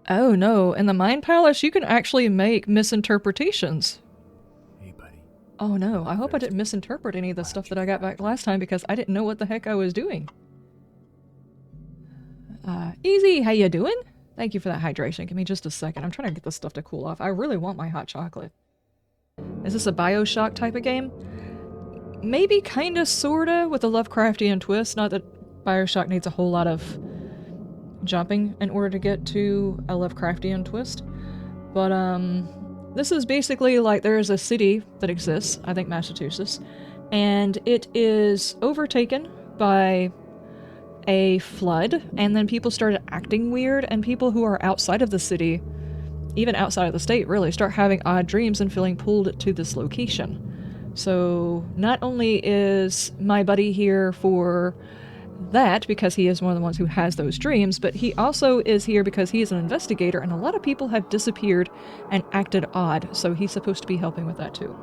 Oh no, in the Mind Palace you can actually make misinterpretations. Hey, buddy. Oh no, I Look hope I very didn't smart. misinterpret any of the Why stuff don't you that I got try back it? last time because I didn't know what the heck I was doing. Easy, how you doing? Thank you for that hydration. Give me just a second. I'm trying to get this stuff to cool off. I really want my hot chocolate. Is this a Bioshock type of game? Maybe kinda sorta with a Lovecraftian twist. Not that Bioshock needs a whole lot of jumping in order to get to a Lovecraftian twist. But this is basically like there is a city that exists, I think Massachusetts, and it is overtaken by a flood, and then people started acting weird, and people who are outside of the city, even outside of the state really, start having odd dreams and feeling pulled to this location. So not only is my buddy here for that because he is one of the ones who has those dreams, but he also is here because he is an investigator and a lot of people have disappeared and acted odd, so he's supposed to be helping with that too.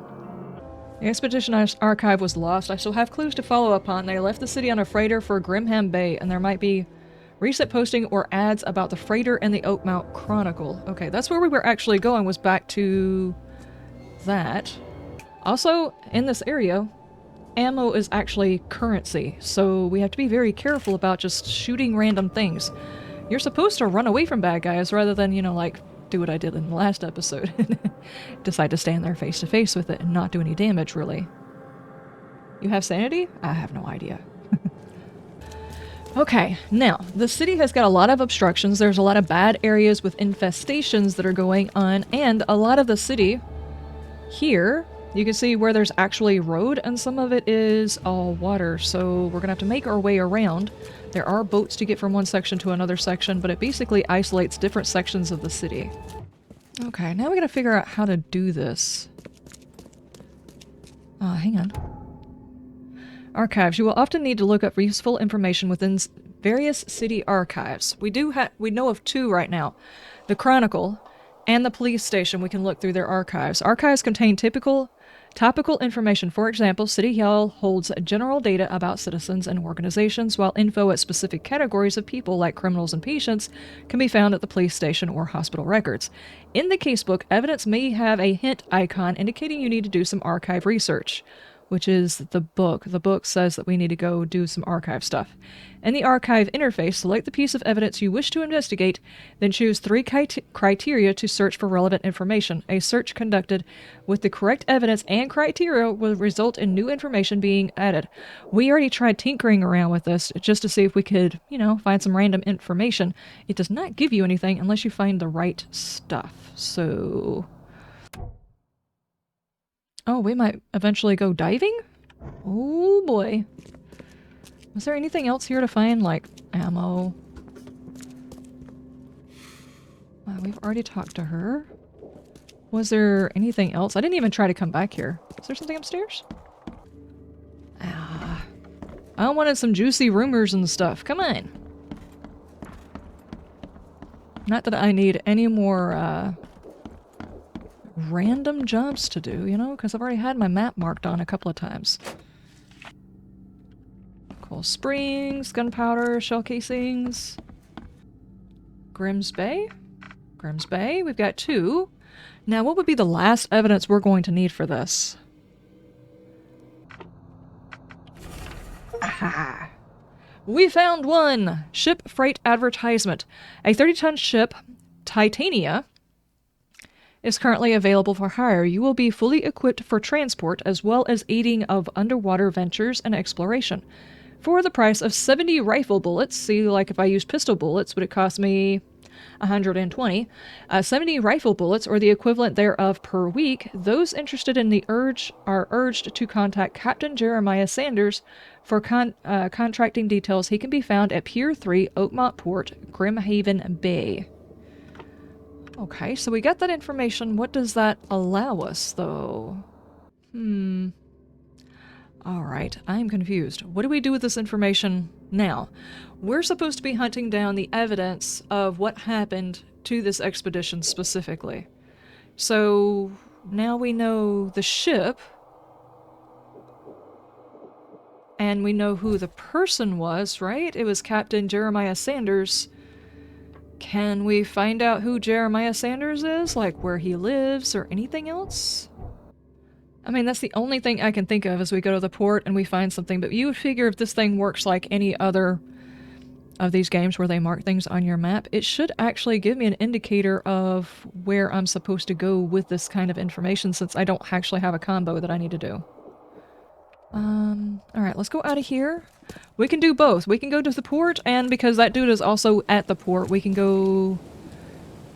The expedition archive was lost. I still have clues to follow up on. They left the city on a freighter for Grimham Bay, and there might be recent posting or ads about the freighter and the Oakmont Chronicle. Okay, that's where we were actually going, was back to that. Also, in this area, ammo is actually currency, so we have to be very careful about just shooting random things. You're supposed to run away from bad guys rather than, you know, like, do what I did in the last episode. Decide to stand there face to face with it and not do any damage, really. You have sanity? I have no idea. Okay, now, the city has got a lot of obstructions. There's a lot of bad areas with infestations that are going on, and a lot of the city here, you can see where there's actually road, and some of it is all water, so we're gonna have to make our way around. There are boats to get from one section to another section, but it basically isolates different sections of the city. Okay, now we gotta figure out how to do this. Hang on. Archives. You will often need to look up useful information within various city archives. We know of two right now. The Chronicle and the police station. We can look through their archives. Archives contain topical information. For example, City Hall holds general data about citizens and organizations, while info at specific categories of people like criminals and patients can be found at the police station or hospital records. In the casebook, evidence may have a hint icon indicating you need to do some archive research, which is the book. The book says that we need to go do some archive stuff. In the archive interface, select the piece of evidence you wish to investigate, then choose 3 criteria to search for relevant information. A search conducted with the correct evidence and criteria will result in new information being added. We already tried tinkering around with this just to see if we could, you know, find some random information. It does not give you anything unless you find the right stuff. So... oh, we might eventually go diving? Oh boy. Was there anything else here to find, like ammo? We've already talked to her. Was there anything else? I didn't even try to come back here. Is there something upstairs? I wanted some juicy rumors and stuff. Come on. Not that I need any more, random jumps to do, you know? Because I've already had my map marked on a couple of times. Coal springs, gunpowder, shell casings. Grimm's Bay? Grimm's Bay, we've got 2. Now, what would be the last evidence we're going to need for this? Aha! We found one! Ship freight advertisement. A 30-ton ship, Titania, is currently available for hire. You will be fully equipped for transport as well as aiding of underwater ventures and exploration. For the price of 70 rifle bullets, see, like if I use pistol bullets, would it cost me 120? 70 rifle bullets, or the equivalent thereof per week. Those interested in the are urged to contact Captain Jeremiah Sanders for contracting details. He can be found at Pier 3, Oakmont Port, Grimhaven Bay. Okay, so we got that information. What does that allow us, though? Alright, I'm confused. What do we do with this information now? We're supposed to be hunting down the evidence of what happened to this expedition specifically. So now we know the ship, and we know who the person was, right? It was Captain Jeremiah Sanders. Can we find out who Jeremiah Sanders is? Like where he lives or anything else? I mean, that's the only thing I can think of as we go to the port and we find something, but you would figure if this thing works like any other of these games where they mark things on your map, it should actually give me an indicator of where I'm supposed to go with this kind of information since I don't actually have a combo that I need to do. Alright, let's go out of here. We can do both. We can go to the port, and because that dude is also at the port, we can go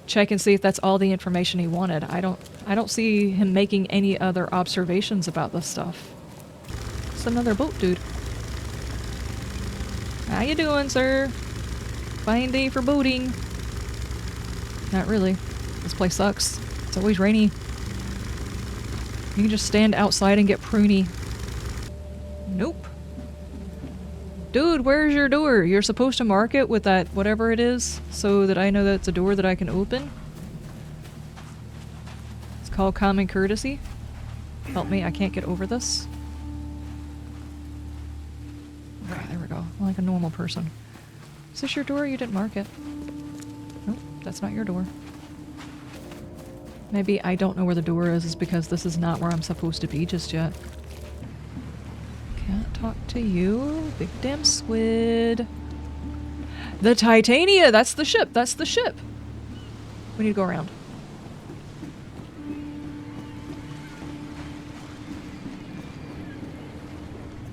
check and see if that's all the information he wanted. I don't see him making any other observations about this stuff. It's another boat dude. How you doing, sir? Fine day for boating. Not really. This place sucks. It's always rainy. You can just stand outside and get pruny. Nope. Dude, where's your door? You're supposed to mark it with that whatever it is so that I know that it's a door that I can open. It's called common courtesy. Help me, I can't get over this. Okay, there we go. I'm like a normal person. Is this your door? You didn't mark it. Nope, that's not your door. Maybe I don't know where the door is because this is not where I'm supposed to be just yet. Can't talk to you. Big damn squid. The Titania! That's the ship! That's the ship! We need to go around.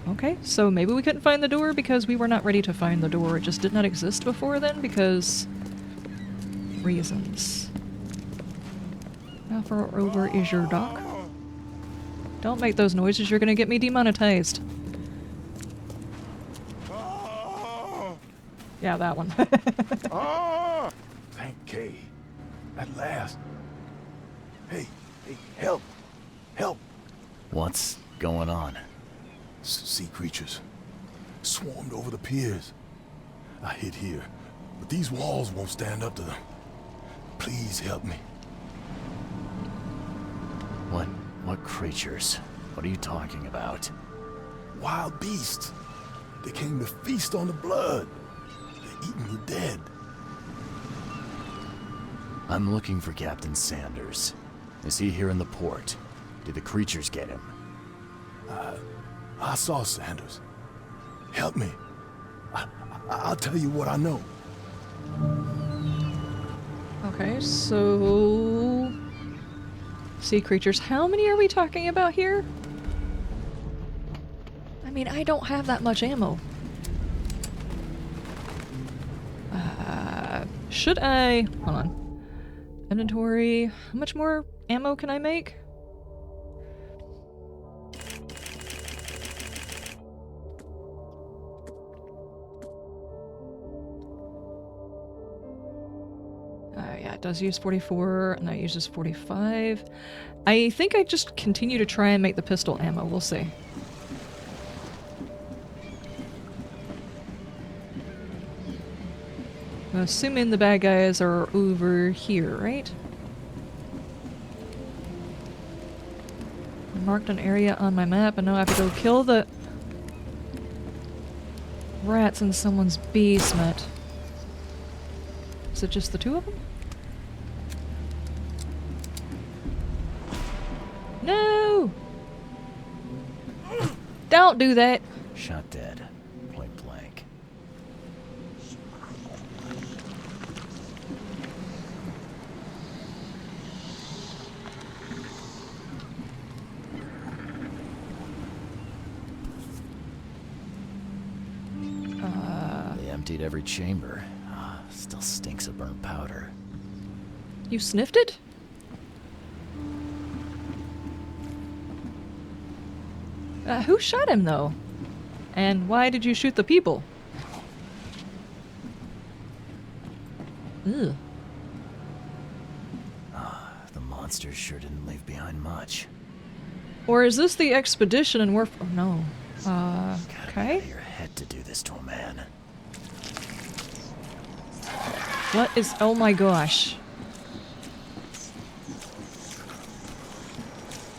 Okay, so maybe we couldn't find the door because we were not ready to find the door. It just did not exist before then because... reasons. How far over is your dock? Don't make those noises, you're gonna get me demonetized. Yeah, that one. Thank Kay. At last. Hey, help! Help! What's going on? Sea creatures. Swarmed over the piers. I hid here, but these walls won't stand up to them. Please help me. What creatures? What are you talking about? Wild beasts. They came to feast on the blood. They're eating the dead. I'm looking for Captain Sanders. Is he here in the port? Did the creatures get him? I saw Sanders. Help me. I'll tell you what I know. Okay, so... sea creatures. How many are we talking about here? I mean, I don't have that much ammo. Should I... hold on. Inventory. How much more ammo can I make? Yeah, it does use 44, and that uses 45. I think I just continue to try and make the pistol ammo. We'll see. I'm assuming the bad guys are over here, right? I marked an area on my map, and now I have to go kill the rats in someone's basement. Is it just the two of them? No! Don't do that! Shot dead. Point blank. They emptied every chamber. Still stinks of burnt powder. You sniffed it? Who shot him, though? And why did you shoot the people? Ugh. The monsters sure didn't leave behind much. Or is this the expedition and we're... oh, no. Gotta be out Okay. of your head to do this to a man. What is... oh my gosh.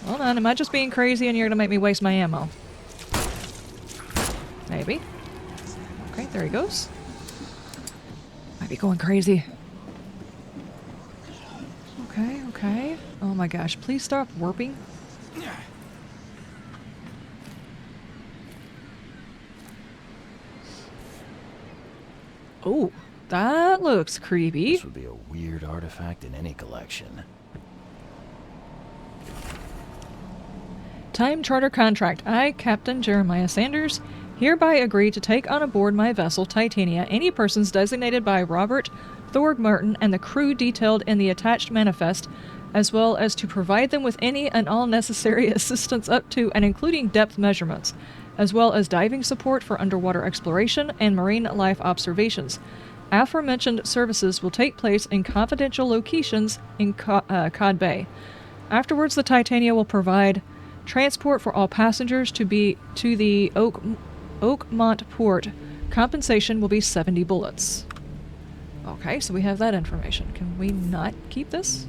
Hold on, am I just being crazy and you're gonna make me waste my ammo? Maybe. Okay, there he goes. Might be going crazy. Okay, okay. Oh my gosh, please stop warping. Oh, that looks creepy. This would be a weird artifact in any collection. Time charter contract. I, Captain Jeremiah Sanders, hereby agree to take on aboard my vessel Titania any persons designated by Robert Thorgmartin and the crew detailed in the attached manifest, as well as to provide them with any and all necessary assistance up to and including depth measurements, as well as diving support for underwater exploration and marine life observations. Aforementioned services will take place in confidential locations in Cod Bay. Afterwards, the Titania will provide transport for all passengers to the Oakmont port. Compensation will be 70 bullets. Okay, so we have that information. Can we not keep this?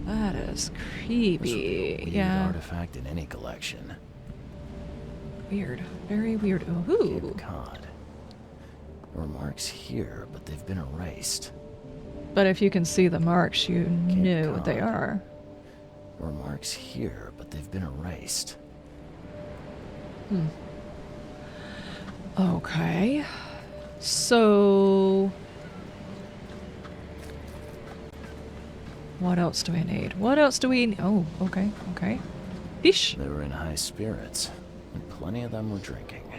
That is creepy. This would be a weird yeah. artifact in any collection. Weird. Very weird. Ooh. Cape Cod. There were marks here, but they've been erased. But if you can see the marks, you know what they Cod. are. There were marks here, but they've been erased. Okay. So... what else do we need? What else do we... oh, okay, okay. Fish. They were in high spirits, and plenty of them were drinking.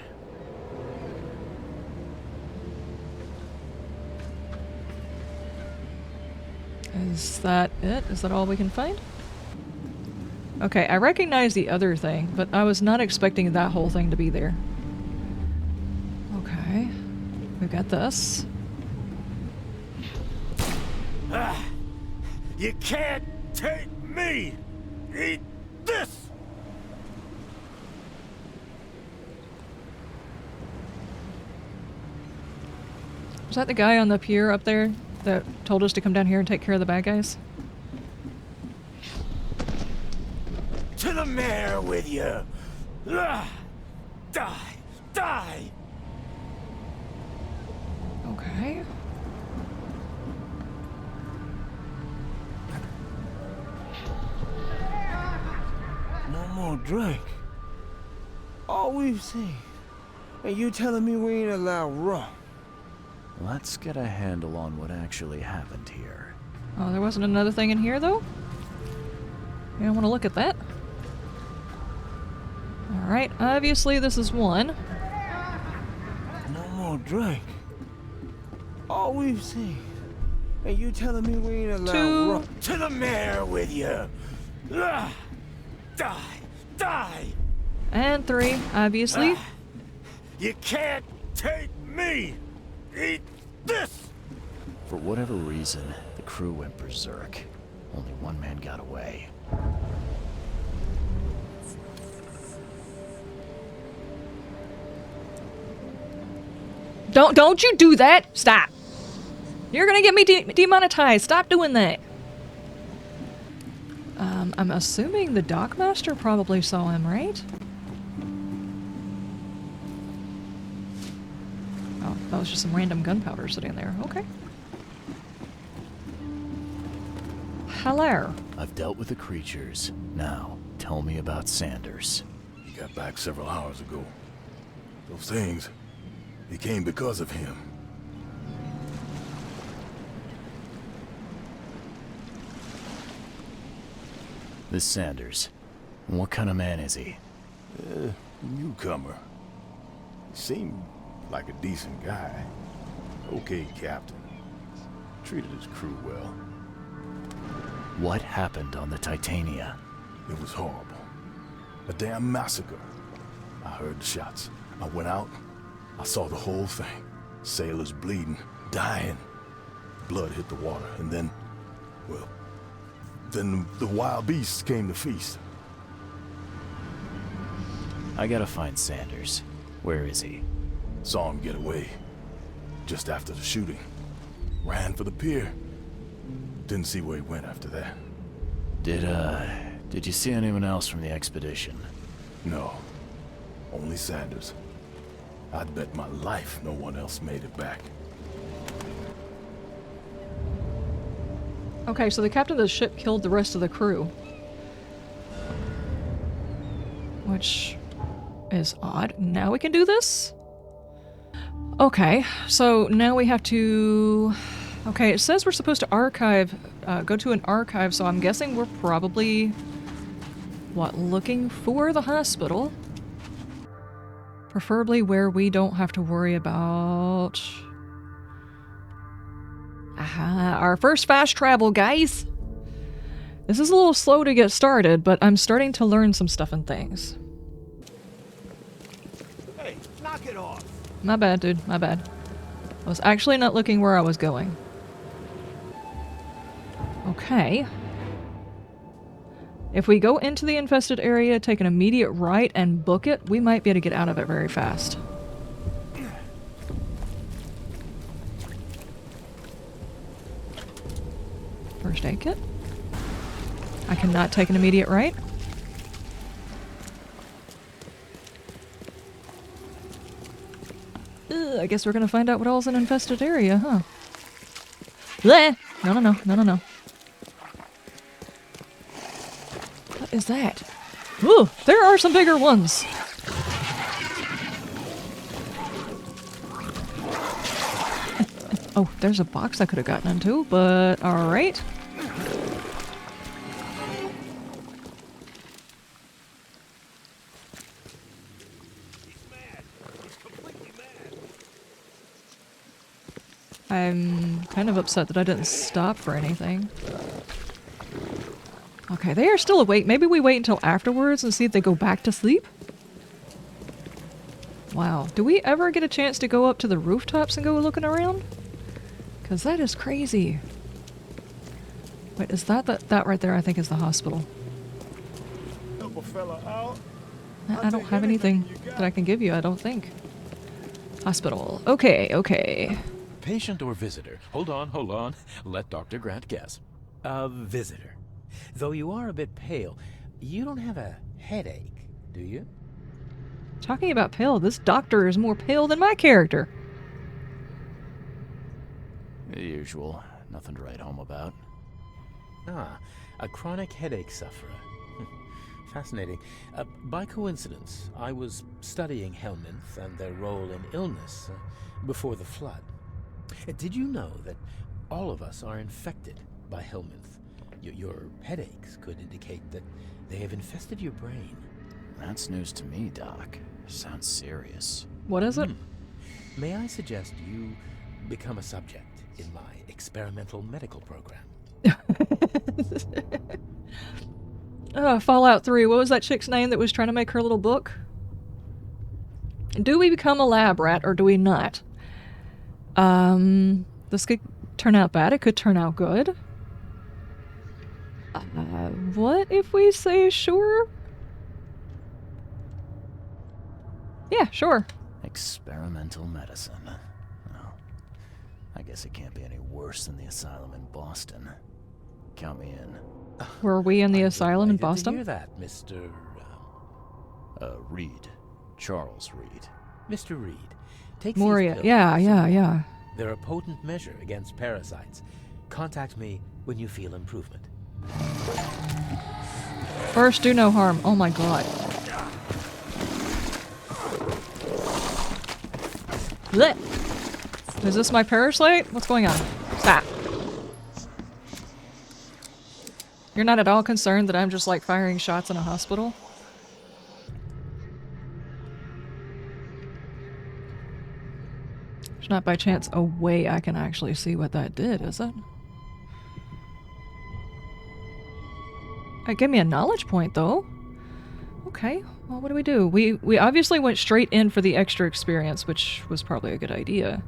Is that it? Is that all we can find? Okay, I recognize the other thing, but I was not expecting that whole thing to be there. Okay. We've got this. You can't take me! Eat this! Was that the guy on the pier up there that told us to come down here and take care of the bad guys? To the mare with you! Die! Die! Okay. No more drink. All we've seen. And you telling me we ain't allowed rum? Let's get a handle on what actually happened here. Oh, there wasn't another thing in here, though? You don't want to look at that? Alright, obviously this is one. No more drink. All we've seen. And you telling me we ain't allowed Two. rum? To the mare with you! Die! Die! And three, obviously. You can't take me! Eat this! For whatever reason, the crew went berserk. Only one man got away. Don't you do that! Stop! You're gonna get me demonetized. Stop doing that. I'm assuming the dockmaster probably saw him, right? Oh, that was just some random gunpowder sitting there. Okay. Hello. I've dealt with the creatures. Now, tell me about Sanders. He got back several hours ago. Those things, they came because of him. This Sanders. What kind of man is he? Newcomer. He seemed like a decent guy. Okay, Captain. Treated his crew well. What happened on the Titania? It was horrible. A damn massacre. I heard the shots. I went out. I saw the whole thing. Sailors bleeding, dying. Blood hit the water, and then, well, then the wild beasts came to feast. I gotta find Sanders. Where is he? Saw him get away. Just after the shooting. Ran for the pier. Didn't see where he went after that. Did you see anyone else from the expedition? No. Only Sanders. I'd bet my life no one else made it back. Okay, so the captain of the ship killed the rest of the crew. Which is odd. Now we can do this? Okay, so now we have to... Okay, it says we're supposed to archive, go to an archive, so I'm guessing we're probably, what, looking for the hospital? Preferably where we don't have to worry about... Aha, our first fast travel, guys! This is a little slow to get started, but I'm starting to learn some stuff and things. Hey, knock it off. My bad, dude. My bad. I was actually not looking where I was going. Okay. If we go into the infested area, take an immediate right, and book it, we might be able to get out of it very fast. First aid kit. I cannot take an immediate right. Ugh, I guess we're gonna find out what all's an infested area, huh? Bleh! No, no, no, no, no, no. What is that? Ooh, there are some bigger ones! Oh, there's a box I could have gotten into, but alright. I'm kind of upset that I didn't stop for anything. Okay, they are still awake. Maybe we wait until afterwards and see if they go back to sleep? Wow. Do we ever get a chance to go up to the rooftops and go looking around? Because that is crazy. Wait, is that right there I think is the hospital? Help a fella out. I don't have anything that I can give you, I don't think. Hospital. Okay, okay. Patient or visitor? Hold on. Let Dr. Grant guess. A visitor. Though you are a bit pale, you don't have a headache, do you? Talking about pale, this doctor is more pale than my character. The usual. Nothing to write home about. Ah, a chronic headache sufferer. Fascinating. By coincidence, I was studying helminths and their role in illness before the flood. Did you know that all of us are infected by helminth? Your headaches could indicate that they have infested your brain. That's news to me, Doc. Sounds serious. What is it? May I suggest you become a subject in my experimental medical program? Fallout 3. What was that chick's name that was trying to make her little book? Do we become a lab rat or do we not? This could turn out bad. It could turn out good. What if we say sure? Yeah, sure. Experimental medicine. Well, I guess it can't be any worse than the asylum in Boston. Count me in. Were we in the asylum in Delighted to Boston? hear that, Mr. Reed. Charles Reed. Mr. Reed. Take Moria. these pills. Yeah. They're a potent measure against parasites. Contact me when you feel improvement. First, do no harm. Oh my god. Blech. Is this my parasite? What's going on? Stop. You're not at all concerned that I'm just like firing shots in a hospital? There's not by chance a way I can actually see what that did, is it? It gave me a knowledge point, though. Okay, well, what do? We obviously went straight in for the extra experience, which was probably a good idea.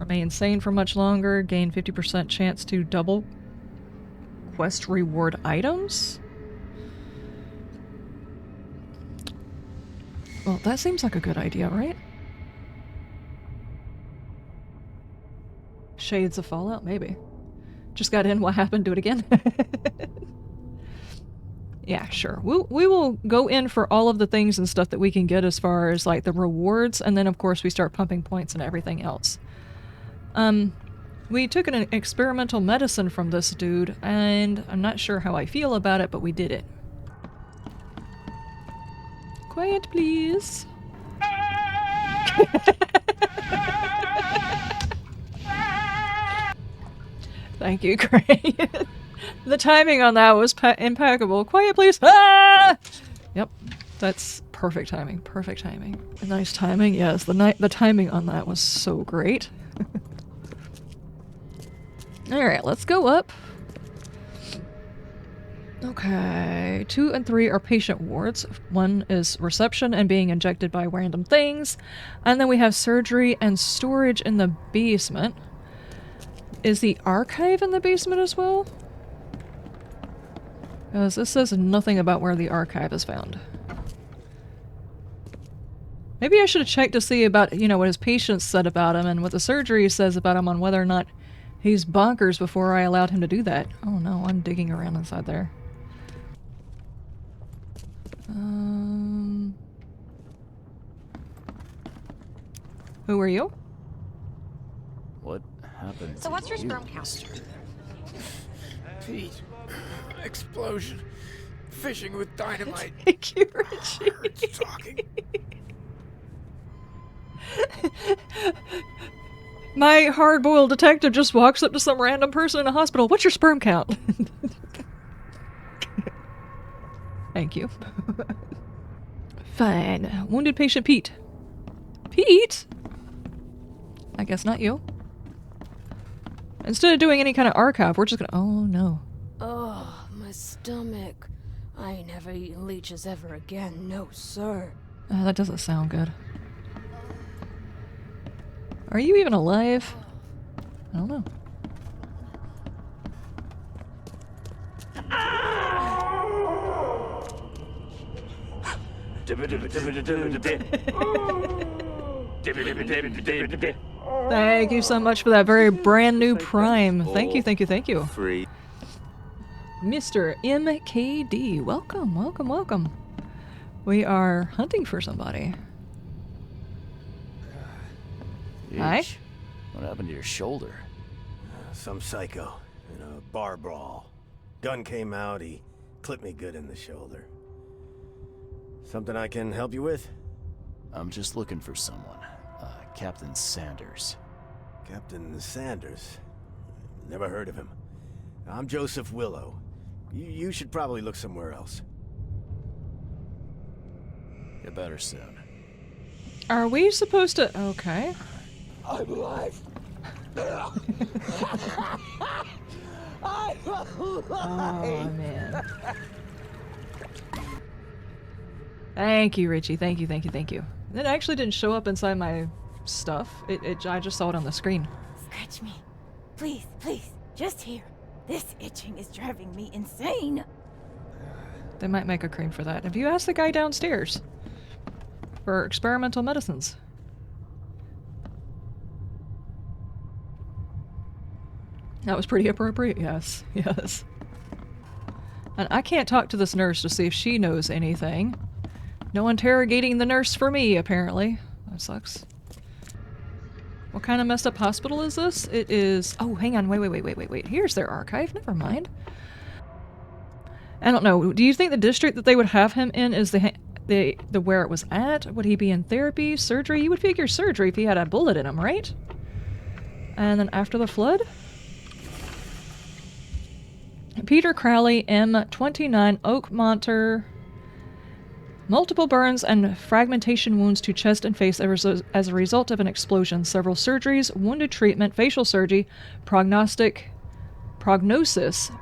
Remain sane for much longer, gain 50% chance to double quest reward items? Well, that seems like a good idea, right? Shades of Fallout? Maybe. Just got in, what happened? Do it again? Yeah, sure. We will go in for all of the things and stuff that we can get as far as, like, the rewards, and then, of course, we start pumping points and everything else. We took an experimental medicine from this dude, and I'm not sure how I feel about it, but we did it. Quiet, please. Thank you, Craig. The timing on that was impeccable. Quiet, please. Ah! Yep, that's perfect timing. Perfect timing. Nice timing. Yes, the timing on that was so great. All right, let's go up. Okay, 2 and 3 are patient wards. 1 is reception and being injected by random things. And then we have surgery and storage in the basement. Is the archive in the basement as well? Because this says nothing about where the archive is found. Maybe I should have checked to see about, you know, what his patients said about him and what the surgery says about him on whether or not he's bonkers before I allowed him to do that. Oh no, I'm digging around inside there. Who are you? What happened So to what's your you, sperm count? mister? Pete. Explosion. Fishing with dynamite. Thank you, Richie. Hurts talking. My hard-boiled detective just walks up to some random person in a hospital. What's your sperm count? Thank you. Fine. Wounded patient Pete. Pete? I guess not you. Instead of doing any kind of archive, we're just gonna... Oh, no. Oh, my stomach. I ain't never eaten leeches ever again. No, sir. That doesn't sound good. Are you even alive? I don't know. Thank you so much for that very brand new Prime. Thank you, thank you, thank you. Free. Mr. MKD, welcome, welcome, welcome. We are hunting for somebody. Hi. Yeesh. What happened to your shoulder? Some psycho in a bar brawl. Gun came out, he clipped me good in the shoulder. Something I can help you with? I'm just looking for someone. Captain Sanders. Captain Sanders? Never heard of him. I'm Joseph Willow. You should probably look somewhere else. Get better soon. Are we supposed to... Okay. I'm alive. I'm alive. Oh, man. Thank you, Richie. Thank you, thank you, thank you. It actually didn't show up inside my stuff. I just saw it on the screen. Scratch me. Please, please. Just here. This itching is driving me insane. They might make a cream for that. Have you asked the guy downstairs? For experimental medicines? That was pretty appropriate, yes. Yes. And I can't talk to this nurse to see if she knows anything. No interrogating the nurse for me, apparently. That sucks. What kind of messed up hospital is this? It is... Oh, hang on. Wait. Here's their archive. Never mind. I don't know. Do you think the district that they would have him in is the where it was at? Would he be in therapy? Surgery? You would figure surgery if he had a bullet in him, right? And then after the flood? Peter Crowley, M29, Oakmonter. Multiple burns and fragmentation wounds to chest and face as a result of an explosion. Several surgeries, wounded treatment, facial surgery, prognosis,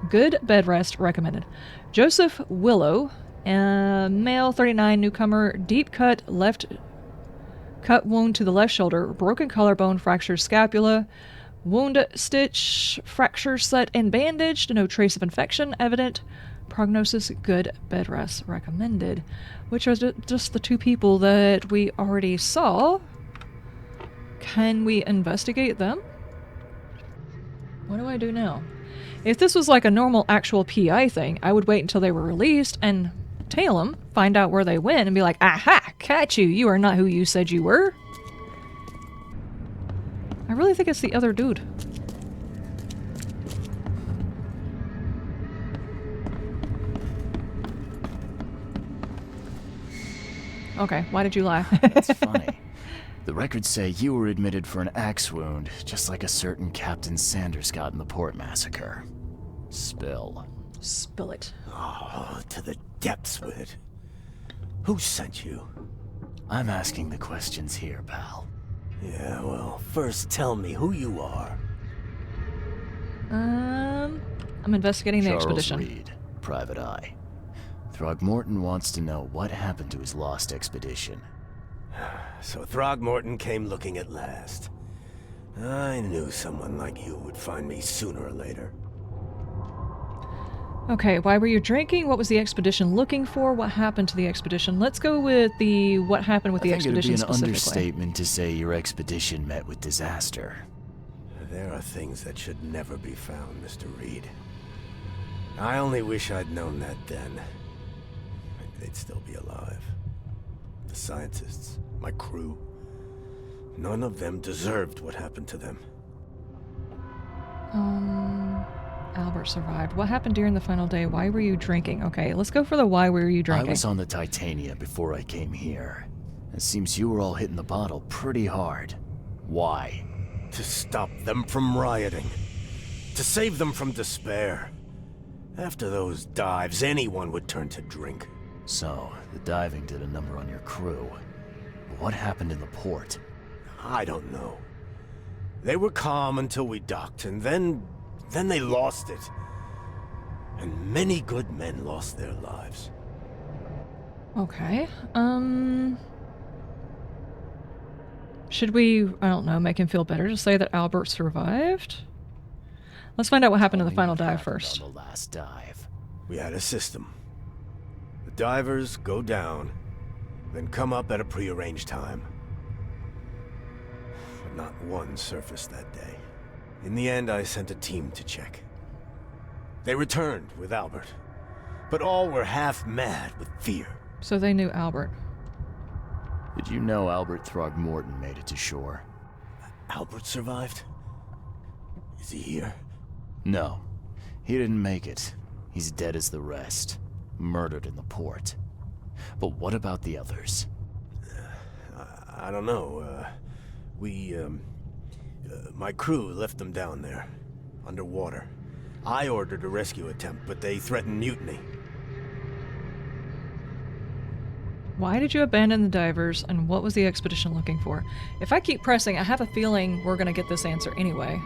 good bed rest recommended. Joseph Willow, male, 39, newcomer, deep cut wound to the left shoulder, broken collarbone, fractured scapula, wound stitch, fracture set and bandaged, no trace of infection evident. Prognosis, good bed rest recommended. Which are just the two people that we already saw. Can we investigate them? What do I do now? If this was like a normal actual PI thing, I would wait until they were released and tail them, find out where they went, and be like, aha, catch you, you are not who you said you were. I really think it's the other dude. Okay, why did you lie? That's funny. The records say you were admitted for an axe wound, just like a certain Captain Sanders got in the port massacre. Spill. Spill it. Oh, to the depths with it. Who sent you? I'm asking the questions here, pal. Yeah, well, first tell me who you are. I'm investigating the Charles expedition. Reed, Private Eye. Throgmorton wants to know what happened to his lost expedition. So Throgmorton came looking at last. I knew someone like you would find me sooner or later. Okay, why were you drinking? What was the expedition looking for? What happened to the expedition? Let's go with the what happened with the expedition I think it'd be an specifically. understatement to say your expedition met with disaster. There are things that should never be found, Mr. Reed. I only wish I'd known that then. They'd still be alive. The scientists, my crew, none of them deserved what happened to them. Albert survived. What happened during the final day? Why were you drinking? Okay, let's go for the why were you drinking. I was on the Titania before I came here. It seems you were all hitting the bottle pretty hard. Why? To stop them from rioting. To save them from despair. After those dives, anyone would turn to drink. So, the diving did a number on your crew. But what happened in the port? I don't know. They were calm until we docked, and then they lost it. And many good men lost their lives. Okay, should we, I don't know, make him feel better to say that Albert survived? Let's find out what happened in the Tell me final what dive happened first. on the last dive. We had a system. The divers go down, then come up at a prearranged time. But not one surfaced that day. In the end, I sent a team to check. They returned with Albert, but all were half mad with fear. So they knew Albert. Did you know Albert Throgmorton made it to shore? Albert survived? Is he here? No. He didn't make it. He's dead as the rest. Murdered in the port. But what about the others? I don't know. My crew left them down there, underwater. I ordered a rescue attempt, but they threatened mutiny. Why did you abandon the divers, and what was the expedition looking for? If I keep pressing, I have a feeling we're gonna get this answer anyway.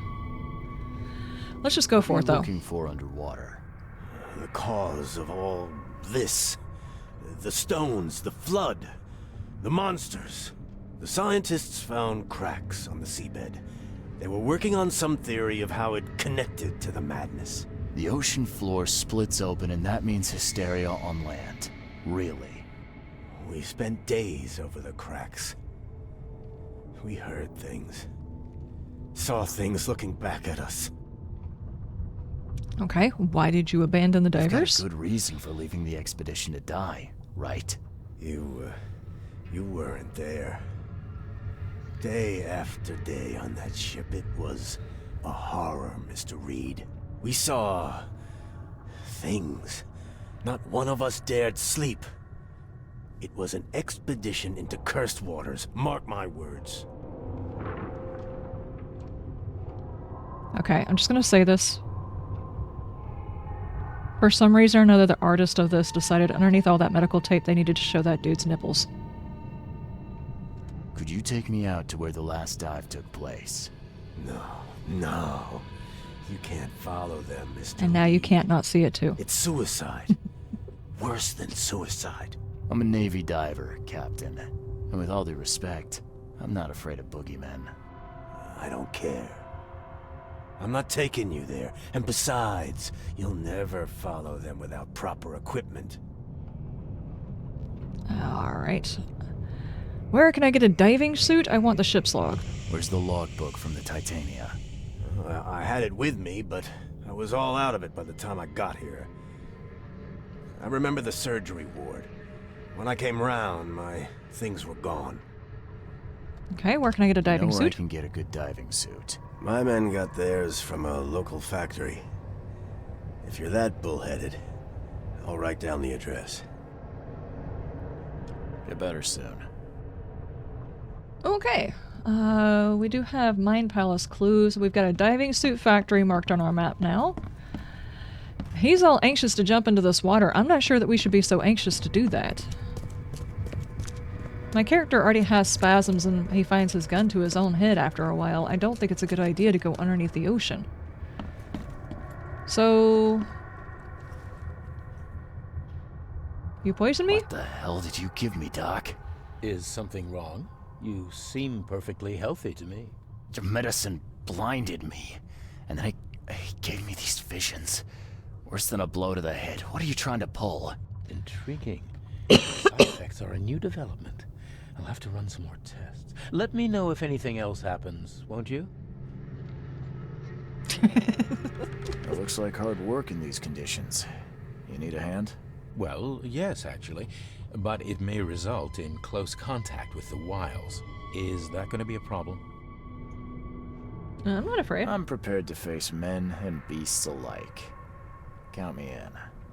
Let's just go for it, though. Looking for underwater. The cause of all this. The stones, the flood, the monsters. The scientists found cracks on the seabed. They were working on some theory of how it connected to the madness. The ocean floor splits open, and that means hysteria on land. Really? We spent days over the cracks. We heard things. Saw things looking back at us. Okay, why did you abandon the You've got divers? a good reason for leaving the expedition to die, right? You weren't there. Day after day on that ship, it was a horror, Mr. Reed. We saw things. Not one of us dared sleep. It was an expedition into cursed waters, mark my words. Okay, I'm just gonna say this. For some reason or another, the artist of this decided underneath all that medical tape they needed to show that dude's nipples. Could you take me out to where the last dive took place? No. You can't follow them, Mr. And now you Reed. can't not see it too. It's suicide. Worse than suicide. I'm a Navy diver, Captain. And with all due respect, I'm not afraid of boogeymen. I don't care. I'm not taking you there. And besides, you'll never follow them without proper equipment. Alright. Where can I get a diving suit? I want the ship's log. Where's the logbook from the Titania? I had it with me, but I was all out of it by the time I got here. I remember the surgery ward. When I came round, my things were gone. Okay, where can I get a diving I know where I suit? can get a good diving suit. My men got theirs from a local factory. If you're that bullheaded, I'll write down the address. Get better soon. Okay. We do have Mind Palace clues. We've got a diving suit factory marked on our map now. He's all anxious to jump into this water. I'm not sure that we should be so anxious to do that. My character already has spasms and he finds his gun to his own head after a while. I don't think it's a good idea to go underneath the ocean. So... You poisoned me? What the hell did you give me, Doc? Is something wrong? You seem perfectly healthy to me. Your medicine blinded me. And then he gave me these visions. Worse than a blow to the head. What are you trying to pull? Intriguing. Side effects are a new development. I'll have to run some more tests. Let me know if anything else happens, won't you? It looks like hard work in these conditions. You need a hand? Well, yes, actually. But it may result in close contact with the wiles. Is that going to be a problem? I'm not afraid. I'm prepared to face men and beasts alike. Count me in.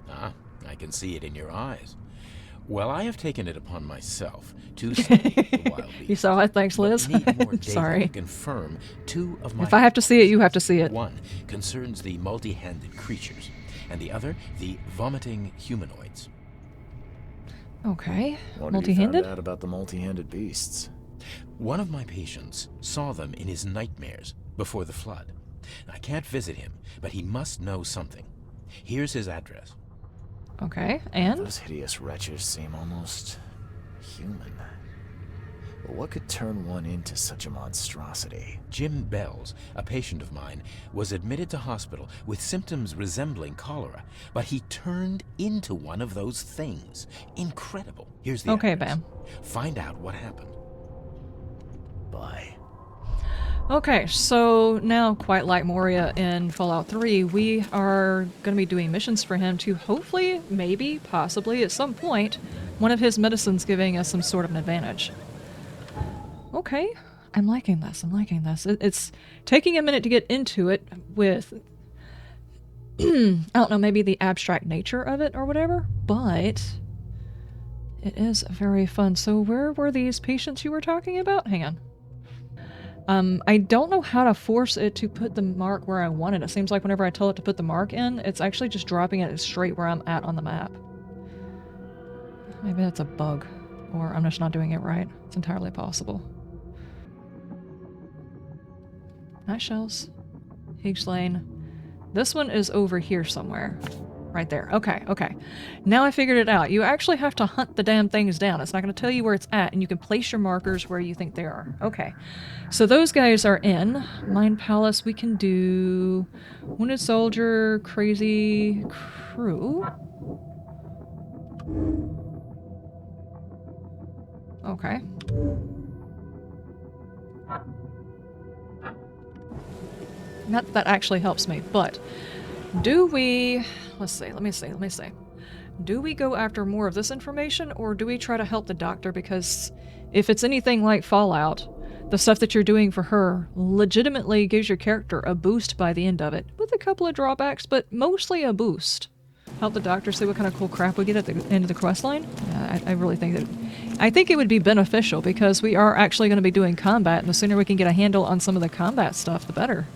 Ah, I can see it in your eyes. Well, I have taken it upon myself to study the wild beasts. You saw it, thanks, Liz. But need more data Sorry. to confirm two of my If I have to see it, you have to see it. One concerns the multi-handed creatures, and the other the vomiting humanoids. Okay. What Multi-handed? Have you found out about the multi-handed beasts? One of my patients saw them in his nightmares before the flood. I can't visit him, but he must know something. Here's his address. Okay, and? Those hideous wretches seem almost human. But what could turn one into such a monstrosity? Jim Bells, a patient of mine, was admitted to hospital with symptoms resembling cholera, but he turned into one of those things. Incredible. Here's the Okay, address. Bam. Find out what happened. Bye. Okay, so now, quite like Moria in Fallout 3, we are going to be doing missions for him to hopefully, maybe, possibly, at some point, one of his medicines giving us some sort of an advantage. Okay, I'm liking this, I'm liking this. It's taking a minute to get into it with, I don't know, maybe the abstract nature of it or whatever, but it is very fun. So where were these patients you were talking about? Hang on. I don't know how to force it to put the mark where I want it. It seems like whenever I tell it to put the mark in, it's actually just dropping it straight where I'm at on the map. Maybe that's a bug, or I'm just not doing it right. It's entirely possible. Night shells. Higgs Lane. This one is over here somewhere. Right there. Okay, okay. Now I figured it out. You actually have to hunt the damn things down. It's not going to tell you where it's at, and you can place your markers where you think they are. Okay. So those guys are in. Mind Palace, we can do Wounded Soldier, Crazy Crew. Okay. Not that actually helps me, but do we... let me see. Do we go after more of this information, or do we try to help the doctor? Because if it's anything like Fallout, the stuff that you're doing for her legitimately gives your character a boost by the end of it, with a couple of drawbacks, but mostly a boost. Help the doctor see what kind of cool crap we get at the end of the quest line? Yeah, I really think that... I think it would be beneficial, because we are actually going to be doing combat, and the sooner we can get a handle on some of the combat stuff, the better.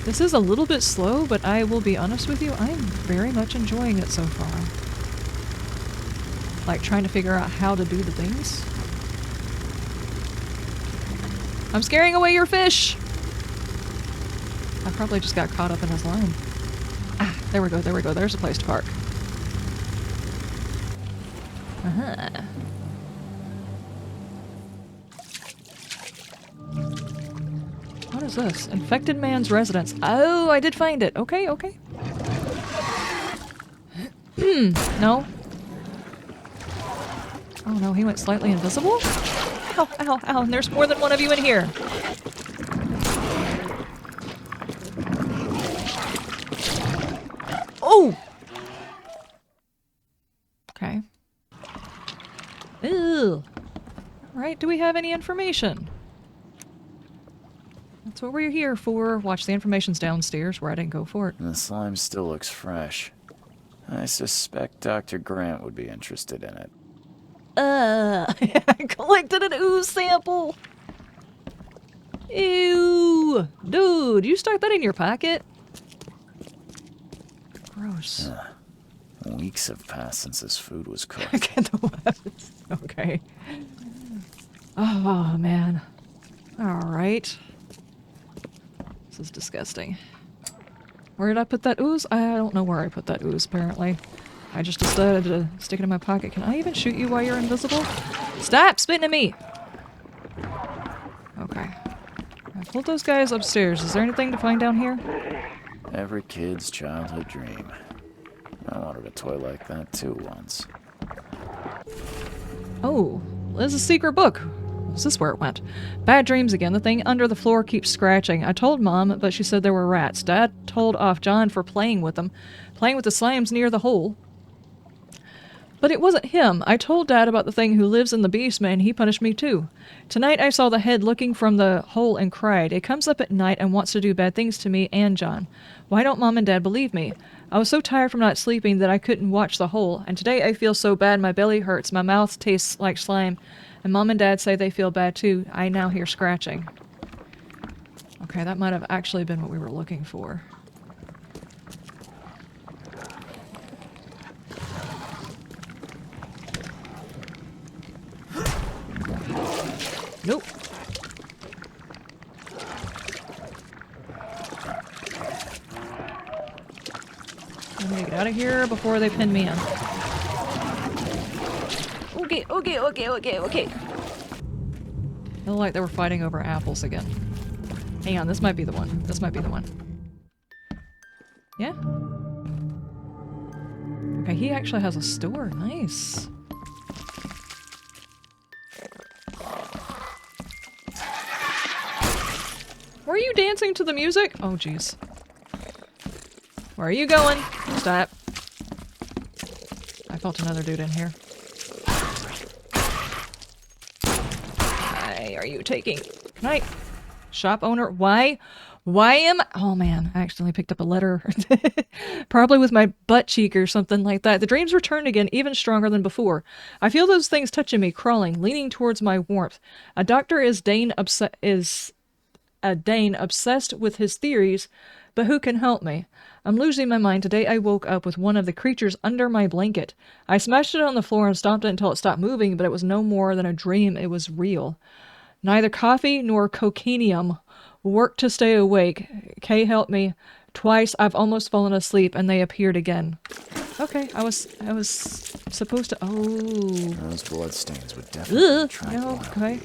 This is a little bit slow, but I will be honest with you, I'm very much enjoying it so far. Like, trying to figure out how to do the things. I'm scaring away your fish! I probably just got caught up in his line. Ah, there we go, there we go. There's a place to park. Uh-huh. What is this? Infected man's residence. Oh, I did find it. Okay, okay. No. Oh no, he went slightly invisible? Ow, ow, ow, and there's more than one of you in here. Oh! Okay. Ew. Alright, do we have any information? That's what we're here for. Watch, the information's downstairs where I didn't go for it. The slime still looks fresh. I suspect Dr. Grant would be interested in it. I collected an ooze sample. Ew. Dude, you stuck that in your pocket? Gross. Weeks have passed since this food was cooked. Get the weapons. Okay. Oh, man. Alright. This is disgusting. Where did I put that ooze? I don't know where I put that ooze, apparently. I just decided to stick it in my pocket. Can I even shoot you while you're invisible? Stop spitting at me! Okay. I pulled those guys upstairs. Is there anything to find down here? Every kid's childhood dream. I wanted a toy like that too once. Oh, there's a secret book. Is this where it went? Bad dreams again. The thing under the floor keeps scratching. I told Mom, but she said there were rats. Dad told off John for playing with them. Playing with the slimes near the hole. But it wasn't him. I told Dad about the thing who lives in the basement, and he punished me too. Tonight I saw the head looking from the hole and cried. It comes up at night and wants to do bad things to me and John. Why don't Mom and Dad believe me? I was so tired from not sleeping that I couldn't watch the hole, and today I feel so bad my belly hurts, my mouth tastes like slime, and Mom and Dad say they feel bad too. I now hear scratching. Okay, that might have actually been what we were looking for. Nope. I'm gonna get out of here before they pin me in. Okay. It looked like they were fighting over apples again. Hang on, this might be the one. Yeah? Okay, he actually has a store. Nice. Were you dancing to the music? Oh, jeez. Where are you going? Stop. I felt another dude in here. Why are you taking... Can I... Shop owner? Why? Why am... Oh man, I accidentally picked up a letter. Probably with my butt cheek or something like that. The dreams returned again, even stronger than before. I feel those things touching me, crawling, leaning towards my warmth. A doctor is Dane obsessed with his theories, but who can help me? I'm losing my mind. Today I woke up with one of the creatures under my blanket. I smashed it on the floor and stomped it until it stopped moving, but it was no more than a dream. It was real. Neither coffee nor cocainium worked to stay awake. Kay helped me. Twice I've almost fallen asleep and they appeared again. Okay, I was supposed to... Oh. Those blood stains would definitely Okay.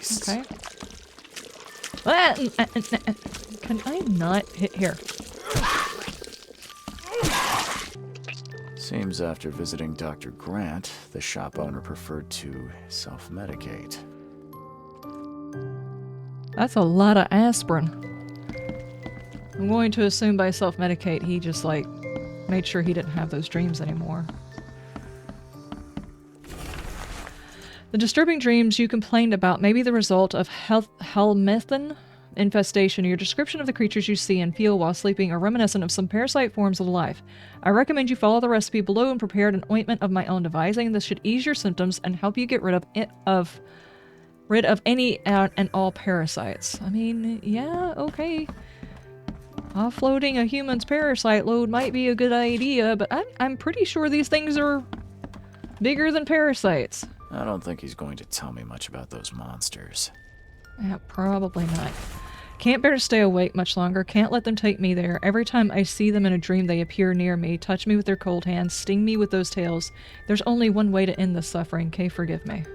Can I not hit here? Seems after visiting Dr. Grant, the shop owner preferred to self-medicate. That's a lot of aspirin. I'm going to assume by self-medicate he just, like, made sure he didn't have those dreams anymore. The disturbing dreams you complained about may be the result of helminthin infestation. Your description of the creatures you see and feel while sleeping are reminiscent of some parasite forms of life. I recommend you follow the recipe below and prepare an ointment of my own devising. This should ease your symptoms and help you get rid of any and all parasites. I mean, yeah, okay. Offloading a human's parasite load might be a good idea, but I'm pretty sure these things are bigger than parasites. I don't think he's going to tell me much about those monsters. Yeah, probably not. Can't bear to stay awake much longer. Can't let them take me there. Every time I see them in a dream, they appear near me, touch me with their cold hands, sting me with those tails. There's only one way to end this suffering. Kay, forgive me.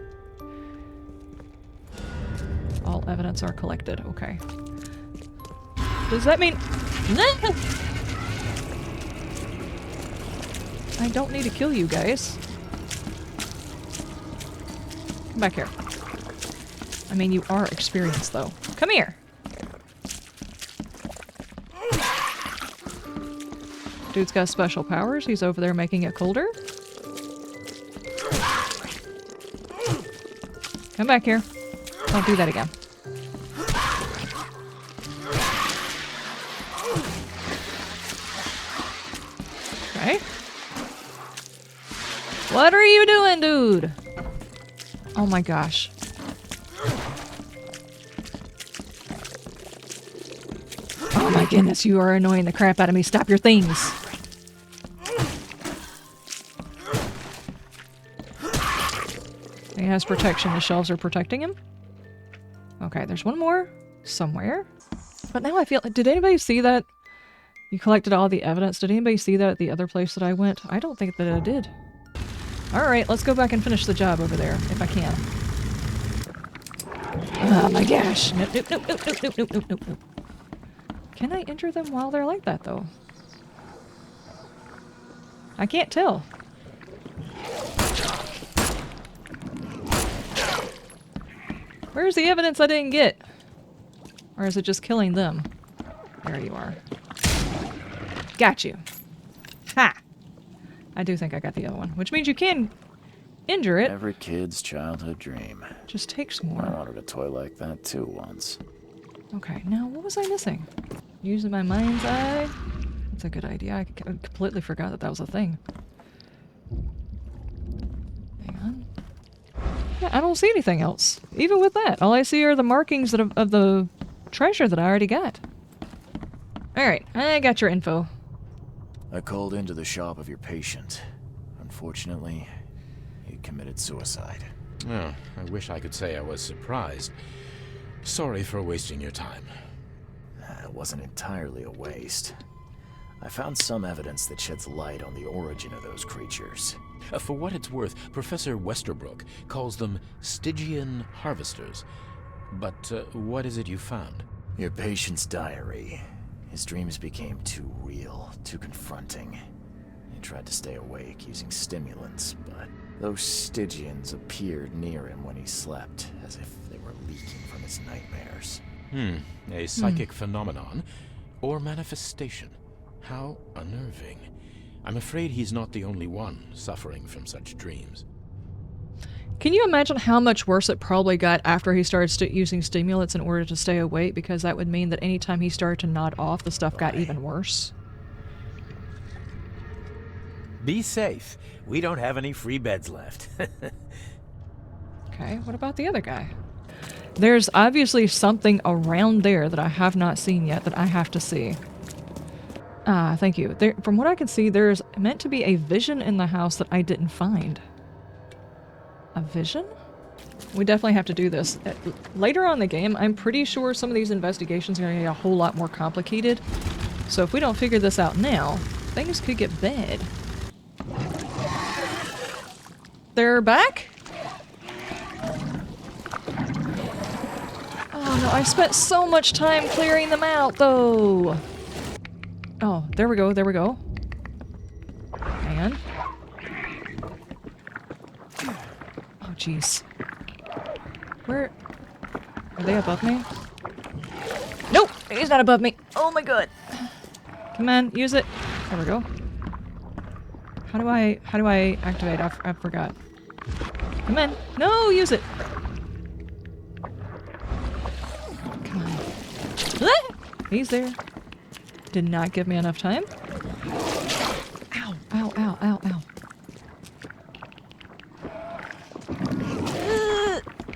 All evidence are collected. Okay. Does that mean... I don't need to kill you guys. Come back here. I mean, you are experienced, though. Come here! Dude's got special powers. He's over there making it colder. Come back here. Don't do that again. Okay. What are you doing, dude? Oh my gosh. Oh my goodness, you are annoying the crap out of me. Stop your things. He has protection. The shelves are protecting him. Okay, there's one more somewhere. But now I feel... Did anybody see that? You collected all the evidence. Did anybody see that at the other place that I went? I don't think that I did. Alright, let's go back and finish the job over there, if I can. Oh my gosh. Nope, nope, nope, nope, nope, nope, nope, nope, nope. Can I injure them while they're like that, though? I can't tell. Where's the evidence I didn't get? Or is it just killing them? There you are. Got you. Ha! I do think I got the other one, which means you can injure it. Every kid's childhood dream. Just takes I more. wanted a toy like that too once. Okay, now what was I missing? Using my mind's eye? That's a good idea. I completely forgot that that was a thing. Hang on. Yeah, I don't see anything else. Even with that, all I see are the markings of the treasure that I already got. Alright, I got your info. I called into the shop of your patient. Unfortunately, he committed suicide. Oh, I wish I could say I was surprised. Sorry for wasting your time. It wasn't entirely a waste. I found some evidence that sheds light on the origin of those creatures. For what it's worth, Professor Westerbrook calls them Stygian harvesters. But what is it you found? Your patient's diary. His dreams became too real, too confronting. He tried to stay awake using stimulants, but those Stygians appeared near him when he slept, as if they were leaking from his nightmares. A psychic phenomenon or manifestation. How unnerving. I'm afraid he's not the only one suffering from such dreams. Can you imagine how much worse it probably got after he started using stimulants in order to stay awake? Because that would mean that anytime he started to nod off, the stuff got even worse. Be safe. We don't have any free beds left. Okay, what about the other guy? There's obviously something around there that I have not seen yet that I have to see. Ah, thank you. From what I can see, there's meant to be a vision in the house that I didn't find. A vision? We definitely have to do this. Later on in the game, I'm pretty sure some of these investigations are going to get a whole lot more complicated. So if we don't figure this out now, things could get bad. They're back? Oh no, I spent so much time clearing them out, though. Oh, there we go, there we go. Hang on. Oh, jeez. Where? Are they above me? Nope! He's not above me! Oh my god! Come on, use it! There we go. How do I activate? I forgot. Come on! No! Use it! Come on. Ah! He's there. Did not give me enough time. Ow! Ow! Ow! Ow! Ow!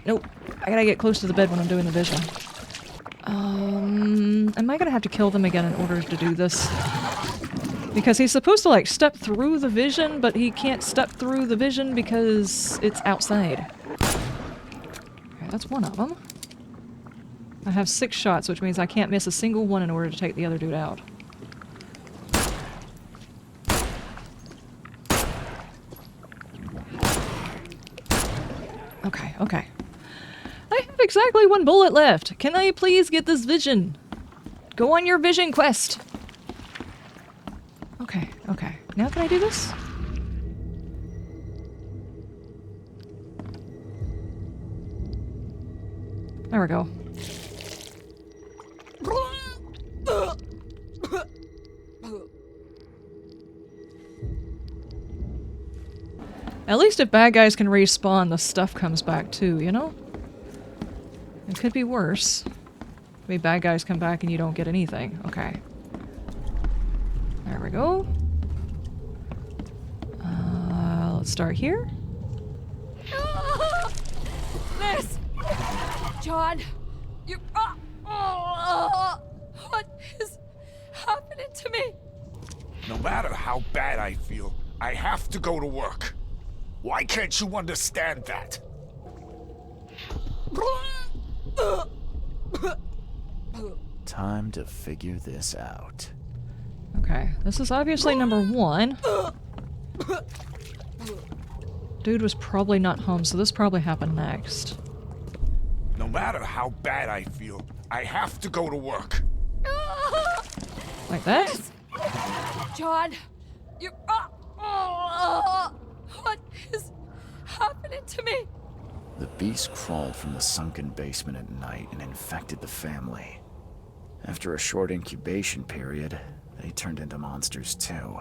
Nope. I gotta get close to the bed when I'm doing the vision. Am I gonna have to kill them again in order to do this? Because he's supposed to, like, step through the vision, but he can't step through the vision because it's outside. Okay, that's one of them. I have 6 shots, which means I can't miss a single one in order to take the other dude out. Okay, okay. I have exactly 1 bullet left. Can I please get this vision? Go on your vision quest. Okay, okay. Now can I do this? There we go. At least if bad guys can respawn, the stuff comes back too, you know? It could be worse. Maybe bad guys come back and you don't get anything. Okay. There we go. Let's start here. this? John, you... what is happening to me? No matter how bad I feel, I have to go to work. Why can't you understand that? Time to figure this out. Okay, this is obviously number 1. Dude was probably not home, so this probably happened next. No matter how bad I feel, I have to go to work. Like that? John, you... what is happening to me? The beast crawled from the sunken basement at night and infected the family. After a short incubation period, they turned into monsters too.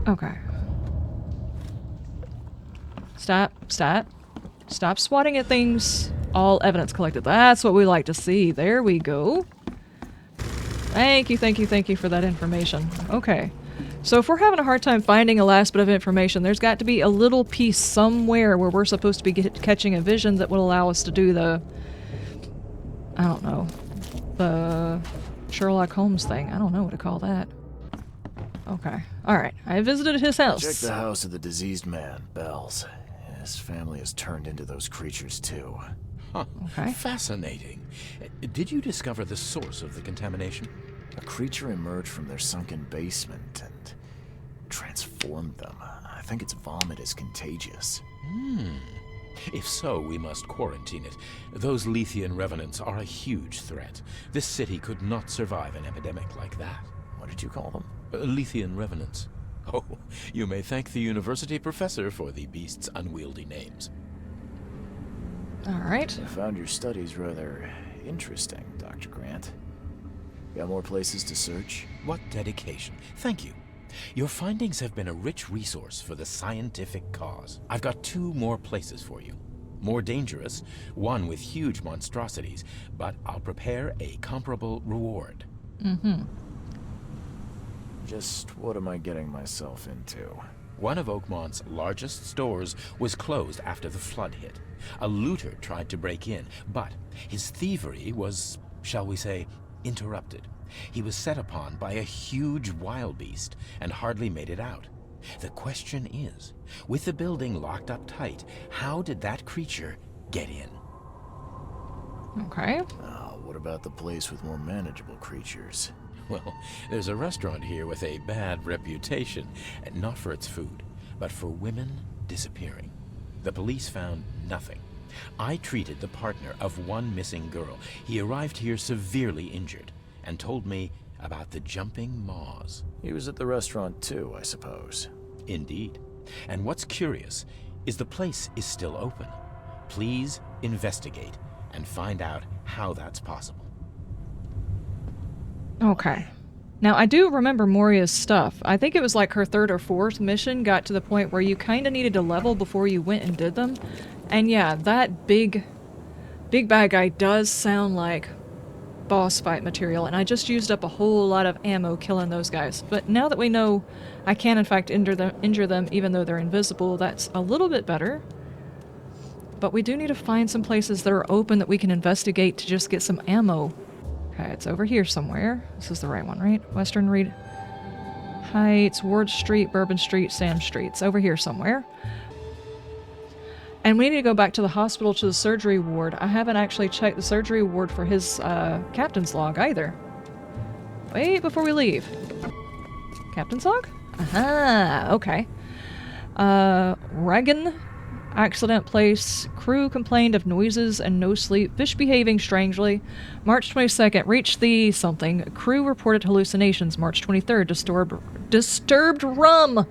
Okay. Stop swatting at things. All evidence collected. That's what we like to see. There we go. Thank you for that information. Okay. So if we're having a hard time finding a last bit of information, there's got to be a little piece somewhere where we're supposed to be catching a vision that would allow us to do the... I don't know. The Sherlock Holmes thing. I don't know what to call that. Okay. Alright. I visited his house. Check the house of the diseased man, Bells. His family has turned into those creatures too. Huh. Okay. Fascinating. Did you discover the source of the contamination? A creature emerged from their sunken basement and transformed them. I think its vomit is contagious. If so, we must quarantine it. Those Lethian revenants are a huge threat. This city could not survive an epidemic like that. What did you call them? Lethian revenants. Oh, you may thank the university professor for the beast's unwieldy names. Alright. I found your studies rather interesting, Dr. Grant. Got more places to search? What dedication. Thank you. Your findings have been a rich resource for the scientific cause. I've got 2 more places for you. More dangerous, one with huge monstrosities, but I'll prepare a comparable reward. Just what am I getting myself into? One of Oakmont's largest stores was closed after the flood hit. A looter tried to break in, but his thievery was, shall we say, interrupted. He was set upon by a huge wild beast and hardly made it out. The question is, with the building locked up tight, how did that creature get in? Okay. What about the place with more manageable creatures? Well, there's a restaurant here with a bad reputation, not for its food, but for women disappearing. The police found nothing. I treated the partner of one missing girl. He arrived here severely injured and told me about the jumping maws. He was at the restaurant too, I suppose. Indeed. And what's curious is the place is still open. Please investigate and find out how that's possible. Okay. Now, I do remember Moria's stuff. I think it was like her 3rd or 4th mission got to the point where you kind of needed to level before you went and did them. And yeah, that big bad guy does sound like boss fight material, and I just used up a whole lot of ammo killing those guys. But now that we know I can in fact injure them even though they're invisible, that's a little bit better. But we do need to find some places that are open that we can investigate to just get some ammo. Okay, it's over here somewhere. This is the right one, right? Western Reed Heights, Ward Street, Bourbon Street, Sam Street. It's over here somewhere. And we need to go back to the hospital to the surgery ward. I haven't actually checked the surgery ward for his captain's log either. Wait, before we leave. Captain's log? Aha, okay. Reagan, accident place, crew complained of noises and no sleep, fish behaving strangely. March 22nd, reached the something. Crew reported hallucinations. March 23rd, disturbed rum.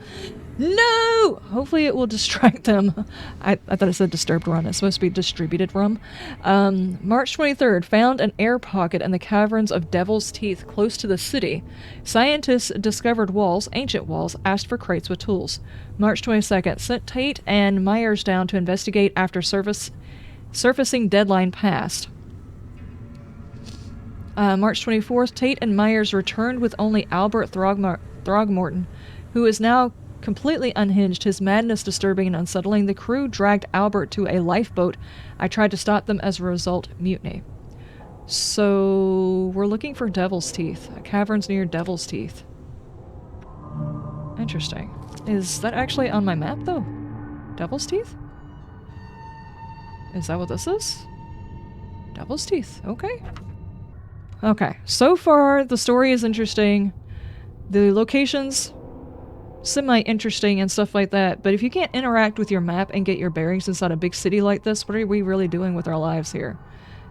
No! Hopefully it will distract them. I thought it said disturbed rum. It's supposed to be distributed rum. March 23rd, found an air pocket in the caverns of Devil's Teeth close to the city. Scientists discovered walls, ancient walls, asked for crates with tools. March 22nd, sent Tate and Myers down to investigate after surfacing deadline passed. March 24th, Tate and Myers returned with only Albert Throgmorton, who is now completely unhinged, his madness disturbing and unsettling. The crew dragged Albert to a lifeboat. I tried to stop them, as a result, mutiny. So, we're looking for Devil's Teeth. Caverns near Devil's Teeth. Interesting. Is that actually on my map, though? Devil's Teeth? Is that what this is? Devil's Teeth. Okay. Okay. So far, the story is interesting. The locations, semi-interesting and stuff like that. But if you can't interact with your map and get your bearings inside a big city like this, what are we really doing with our lives here?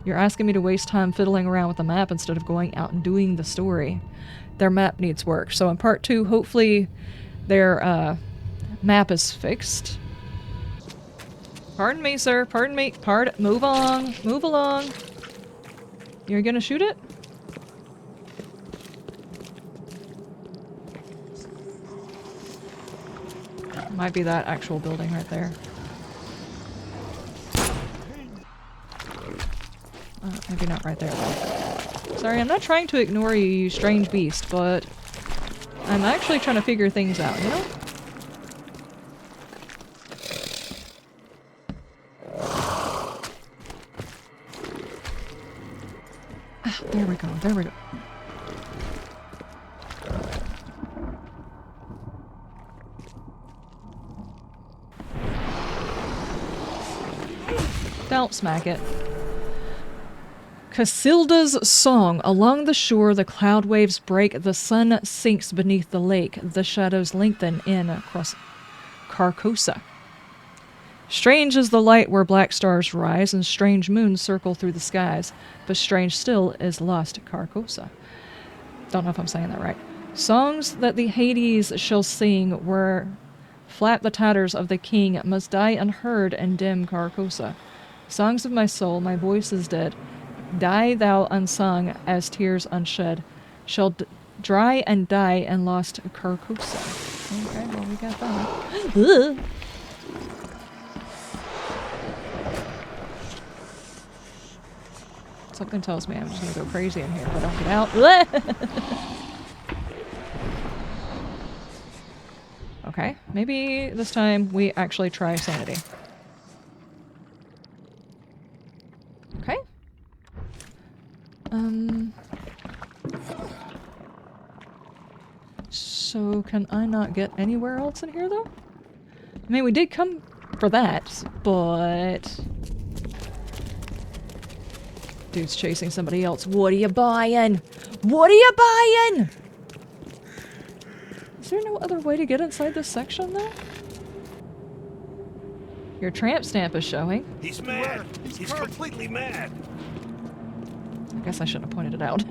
You're asking me to waste time fiddling around with the map instead of going out and doing the story. Their map needs work. So in part 2, hopefully their map is fixed. Pardon me, sir. Pardon me. Move on. Move along. You're gonna shoot it? Might be that actual building right there. Maybe not right there, though. Sorry, I'm not trying to ignore you, you strange beast, but I'm actually trying to figure things out, you know? Ah, there we go, there we go. Don't smack it. Casilda's song. Along the shore, the cloud waves break, the sun sinks beneath the lake, the shadows lengthen in across Carcosa. Strange is the light where black stars rise, and strange moons circle through the skies, but strange still is lost Carcosa. Don't know if I'm saying that right. Songs that the Hades shall sing, where flap the tatters of the king, must die unheard in dim Carcosa. Songs of my soul, my voice is dead. Die thou unsung as tears unshed, shall dry and die in lost Carcosa. Okay, well we got that. Something tells me I'm just gonna go crazy in here if I don't get out. Okay, maybe this time we actually try sanity. Okay. So can I not get anywhere else in here, though? I mean, we did come for that, but... Dude's chasing somebody else. What are you buying? What are you buying? Is there no other way to get inside this section, though? Your tramp stamp is showing. He's mad. He's completely mad. I guess I shouldn't have pointed it out.